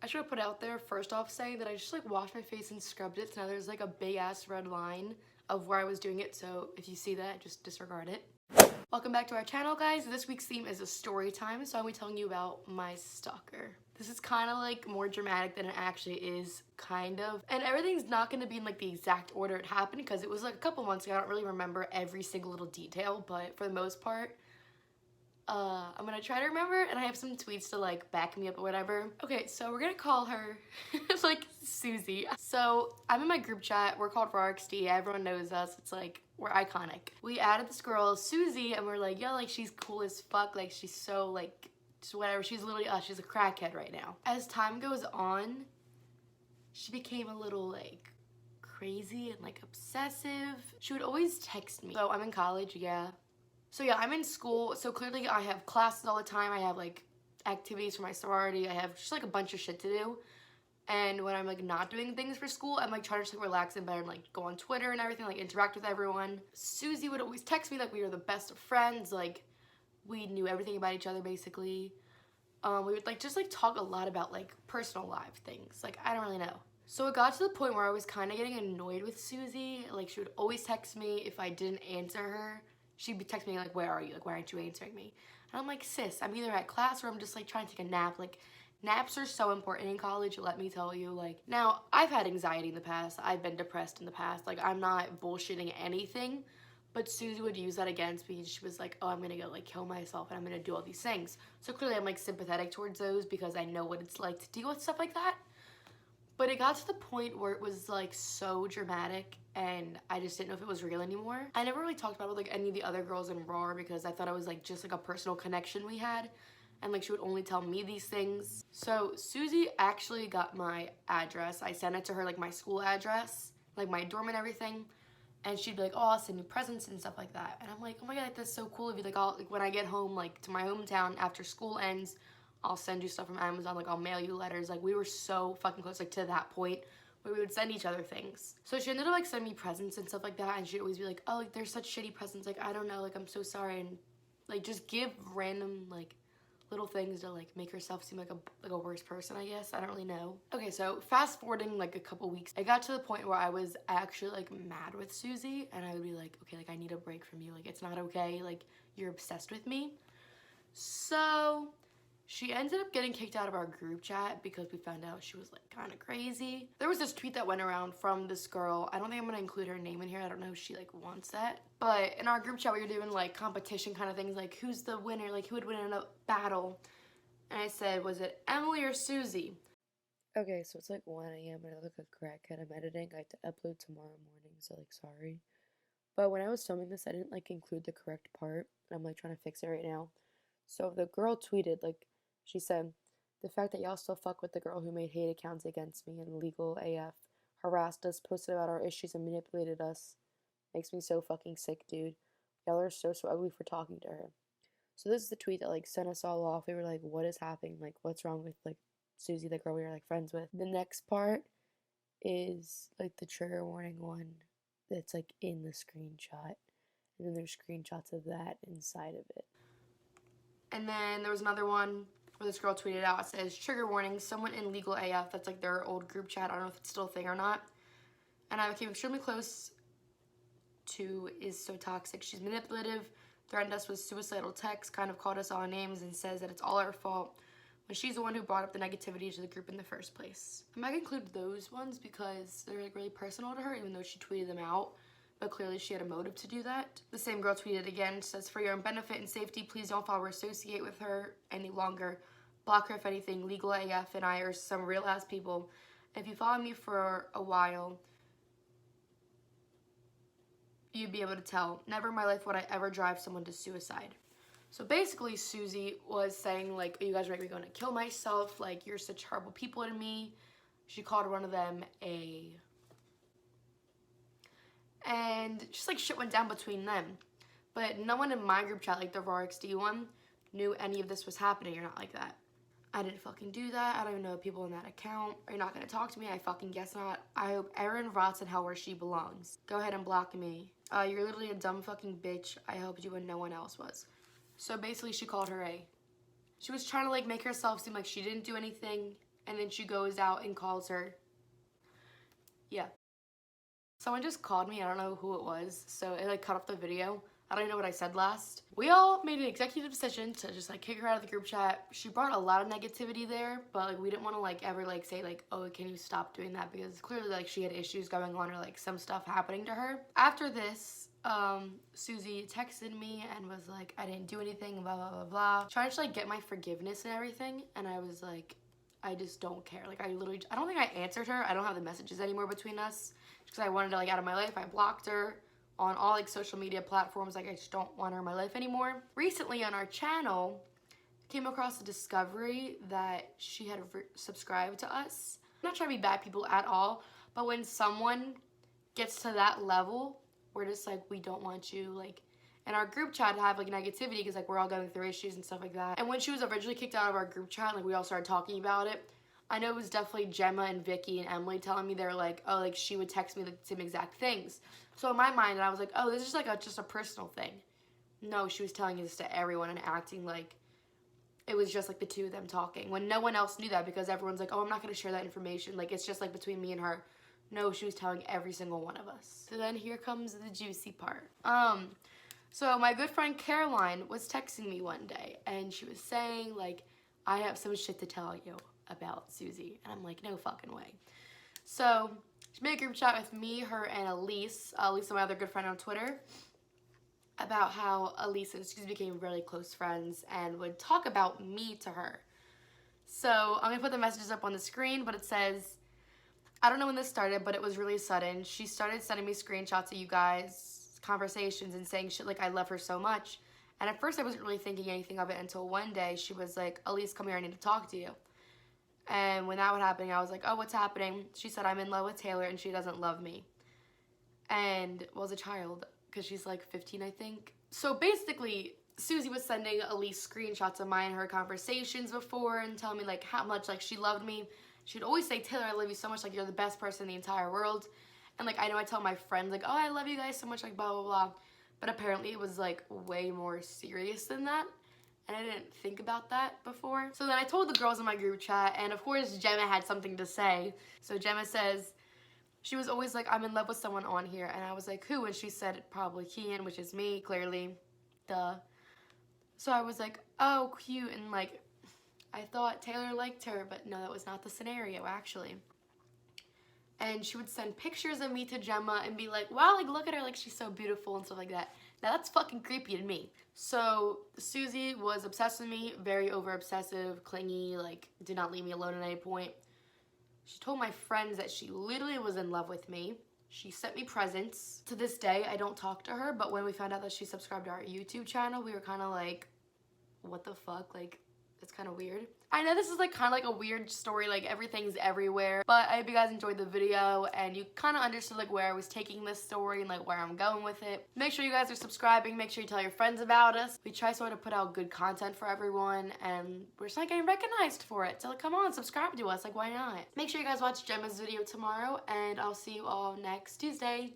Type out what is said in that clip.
I should have put out there first off saying that I just like washed my face and scrubbed it, so now there's like a big ass red line of where I was doing it, so if you see that, just disregard it. Welcome back to our channel, guys. This week's theme is a story time, so I'll be telling you about my stalker. This is kind of like more dramatic than it actually is, kind of. And everything's not going to be in like the exact order it happened because it was like a couple months ago. I don't really remember every single little detail, but for the most part, I'm gonna try to remember, and I have some tweets to like back me up or whatever. Okay, so we're gonna call her like Susie. So I'm in my group chat. We're called RXD. Everyone knows us. It's like we're iconic. We added this girl Susie, and we're like, yo, like she's cool as fuck. Like she's so like just whatever. She's literally us. She's a crackhead right now. As time goes on, she became a little like crazy and like obsessive. She would always text me. So I'm in college, yeah. So yeah, I'm in school, so clearly I have classes all the time. I have like activities for my sorority. I have just like a bunch of shit to do. And when I'm like not doing things for school, I'm like trying to just like relax in bed and like go on Twitter and everything, like interact with everyone. Susie would always text me like we were the best of friends, like we knew everything about each other basically. We would like just like talk a lot about like personal life things, like I don't really know. So it got to the point where I was kind of getting annoyed with Susie. Like she would always text me if I didn't answer her. She'd be texting me like, where are you? Like, why aren't you answering me? And I'm like, sis, I'm either at class or I'm just like trying to take a nap. Like, naps are so important in college, let me tell you. Like, now, I've had anxiety in the past. I've been depressed in the past. Like, I'm not bullshitting anything. But Susie would use that against me. She was like, oh, I'm gonna go like kill myself and I'm gonna do all these things. So clearly I'm like sympathetic towards those because I know what it's like to deal with stuff like that. But it got to the point where it was like so dramatic and I just didn't know if it was real anymore. I never really talked about it with like any of the other girls in RAR because I thought it was like just like a personal connection we had. And like she would only tell me these things. So Susie actually got my address. I sent it to her, like my school address, like my dorm and everything. And she'd be like, oh, I'll send you presents and stuff like that. And I'm like, oh my God, that's so cool of you. Like, like when I get home, like to my hometown after school ends, I'll send you stuff from Amazon, like I'll mail you letters. Like we were so fucking close, like to that point where we would send each other things. So she ended up like sending me presents and stuff like that, and she'd always be like, oh, like they're such shitty presents, like I don't know, like I'm so sorry, and like just give random like little things to like make herself seem like a worse person, I guess. I don't really know. Okay, so fast forwarding like a couple weeks, I got to the point where I was actually like mad with Susie, and I would be like, okay, like I need a break from you, like it's not okay, like you're obsessed with me. So she ended up getting kicked out of our group chat because we found out she was like kind of crazy. There was this tweet that went around from this girl. I don't think I'm gonna include her name in here. I don't know if she like wants that. But in our group chat we were doing like competition kind of things, like who's the winner, like who would win in a battle. And I said, was it Emily or Susie? Okay, so it's like 1 a.m. and I look like a crackhead. I'm editing. I have to upload tomorrow morning, so like sorry. But when I was filming this, I didn't like include the correct part. I'm like trying to fix it right now. So the girl tweeted, like, she said, the fact that y'all still fuck with the girl who made hate accounts against me and legal AF, harassed us, posted about our issues, and manipulated us makes me so fucking sick, dude. Y'all are so ugly for talking to her. So this is the tweet that like sent us all off. We were like, what is happening? Like, what's wrong with like Susie, the girl we were like friends with? The next part is like the trigger warning one that's like in the screenshot. And then there's screenshots of that inside of it. And then there was another one where this girl tweeted out, it says, trigger warning, someone in legal AF, that's like their old group chat, I don't know if it's still a thing or not. And I became extremely close to is so toxic. She's manipulative, threatened us with suicidal texts, kind of called us all names, and says that it's all our fault when she's the one who brought up the negativity to the group in the first place. I might include those ones because they're like really personal to her, even though she tweeted them out. But clearly she had a motive to do that. The same girl tweeted again, says, for your own benefit and safety, please don't follow or associate with her any longer. Block her if anything. Legal AF and I are some real ass people. If you follow me for a while, you'd be able to tell. Never in my life would I ever drive someone to suicide. So basically Susie was saying like, you guys are making me going to kill myself. Like you're such horrible people to me. She called one of them a... And just like shit went down between them. But no one in my group chat, like the RXD one, knew any of this was happening or not like that. I didn't fucking do that. I don't even know people in that account. Are you not gonna talk to me? I fucking guess not. I hope Erin rots in hell where she belongs. Go ahead and block me. You're literally a dumb fucking bitch. I helped you when no one else was. So basically she called her a... She was trying to like make herself seem like she didn't do anything and then she goes out and calls her. Yeah. Someone just called me. I don't know who it was, so it like cut off the video. I don't even know what I said last. We all made an executive decision to just like kick her out of the group chat. She brought a lot of negativity there, but like we didn't want to like ever like say like, oh, can you stop doing that, because clearly like she had issues going on or like some stuff happening to her. After this, Susie texted me and was like, I didn't do anything, blah blah blah blah, trying to like get my forgiveness and everything, and I was like, I just don't care. Like I don't think I answered her. I don't have the messages anymore between us because I wanted to like out of my life. I blocked her on all like social media platforms. Like I just don't want her in my life anymore. Recently on our channel, came across a discovery that she had subscribed to us. I'm not trying to be bad people at all, but when someone gets to that level, we're just like, we don't want you like in our group chat to have like negativity, because like we're all going through issues and stuff like that. And when she was originally kicked out of our group chat, like we all started talking about it, I know it was definitely Gemma and Vicky and Emily telling me they were like, oh, like she would text me the same exact things. So in my mind, I was like, oh, this is like just a personal thing. No, she was telling this to everyone and acting like it was just like the two of them talking, when no one else knew that, because everyone's like, oh, I'm not going to share that information. Like it's just like between me and her. No, she was telling every single one of us. So then here comes the juicy part. So my good friend Caroline was texting me one day and she was saying like, I have some shit to tell you about Susie. And I'm like, no fucking way. So she made a group chat with me, her, and Elise, my other good friend on Twitter, about how Elise and Susie became really close friends and would talk about me to her. So I'm gonna put the messages up on the screen, but it says, I don't know when this started, but it was really sudden. She started sending me screenshots of you guys' conversations and saying shit like, I love her so much. And at first I wasn't really thinking anything of it until one day she was like, Elise, come here, I need to talk to you. And when that was happening, I was like, oh, what's happening? She said, I'm in love with Taylor and she doesn't love me. And was a child, because she's like 15, I think. So basically, Susie was sending Elise screenshots of mine and her conversations before and telling me like how much like she loved me. She'd always say, Taylor, I love you so much, like you're the best person in the entire world. And like I know I tell my friends like, oh, I love you guys so much, like blah blah blah. But apparently it was like way more serious than that. And I didn't think about that before. So then I told the girls in my group chat, and of course Gemma had something to say. So Gemma says, she was always like, I'm in love with someone on here. And I was like, who? And she said, probably Kian, which is me, clearly. Duh. So I was like, oh, cute. And like, I thought Taylor liked her, but no, that was not the scenario, actually. And she would send pictures of me to Gemma and be like, wow, like look at her, like she's so beautiful and stuff like that. Now that's fucking creepy to me. So Susie was obsessed with me, very over obsessive, clingy, like did not leave me alone at any point. She told my friends that she literally was in love with me. She sent me presents. To this day, I don't talk to her, but when we found out that she subscribed to our YouTube channel, we were kind of like, what the fuck? Like, it's kind of weird. I know this is like kind of like a weird story, like everything's everywhere, but I hope you guys enjoyed the video and you kind of understood like where I was taking this story and like where I'm going with it. Make sure you guys are subscribing, make sure you tell your friends about us. We try sort of put out good content for everyone and we're just not getting recognized for it. So like, come on, subscribe to us, like why not? Make sure you guys watch Gemma's video tomorrow and I'll see you all next Tuesday.